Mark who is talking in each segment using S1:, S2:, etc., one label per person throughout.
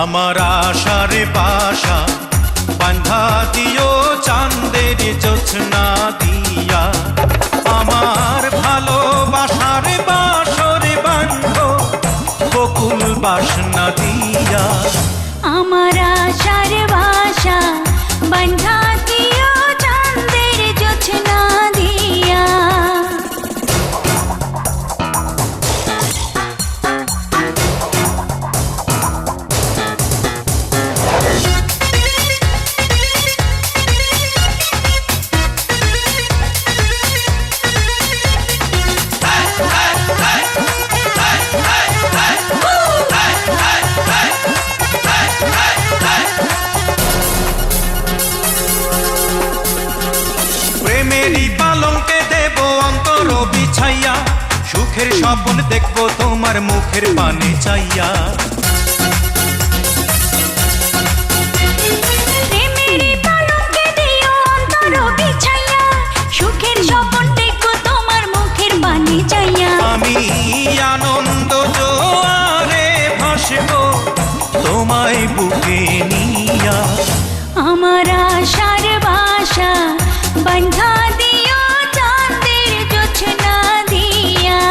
S1: আমার আশার বাসা বাঁধা দিও চাঁদের জোছনা দিয়া, আমার ভালোবাসার বাসর বাঁধো বকুল বাসনা দিয়া।
S2: আমার আশার বাসা বাঁধা দিও চাঁদের জোছনা দিয়া।
S1: প্রেমেরই পালঙ্কে দেব অন্তর বিছাইয়া, সুখের স্বপ্ন দেখবো তোমার মুখের পানে চাইয়া।
S2: প্রেমেরই পালঙ্কে দিও অন্তর বিছাইয়া, সুখের স্বপ্ন দেখবো তোমার মুখের পানে চাইয়া।
S1: আমি আনন্দ জোয়ারে ভাসবো তোমায় বুকে নিয়া।
S2: আমার আশার বাসা বাঁধা দিও চাঁদের জোছনা দিয়া।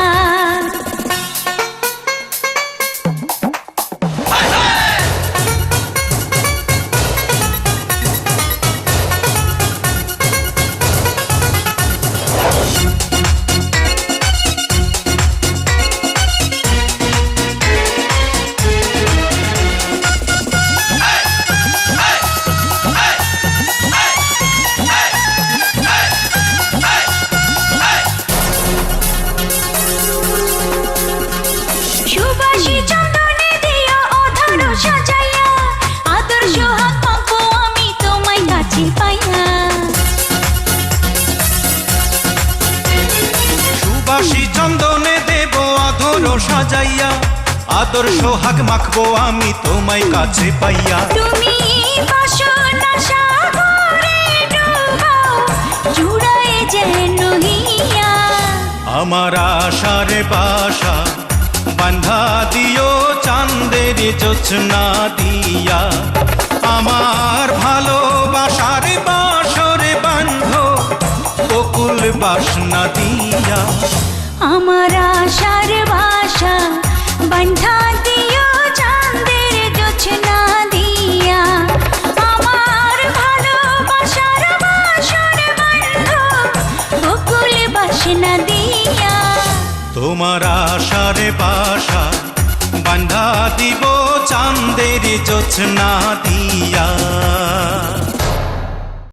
S2: সুবাসী চন্দনে দিও অধর সাজাইয়া, আদর সোহাগ পাবো আমি তোমায় কাছে পাইয়া।
S1: সুবাসী চন্দনে দেব আদর সাজাইয়া, আদর সোহাগ মাখবো আমি তোমায় কাছে পাইয়া।
S2: তুমি বাসনা সাগরে ডুবাও, জুড়ায় যেন হিয়া।
S1: আমার আশার বাসা বাঁধা দিও চাঁদের জোছনা দিয়া, আমার ভালোবাসার বাসর বাঁধো বকুল বাসনা দিয়া।
S2: আমার আশার বাসা বাঁধা দিও চাঁদের জোছনা দিয়া, আমার ভালোবাসার বাসর বাঁধো বকুল বাসনা দিয়া।
S1: তোমার আশার বাসা বাঁধা দিব চাঁদের জোছনা দিয়া।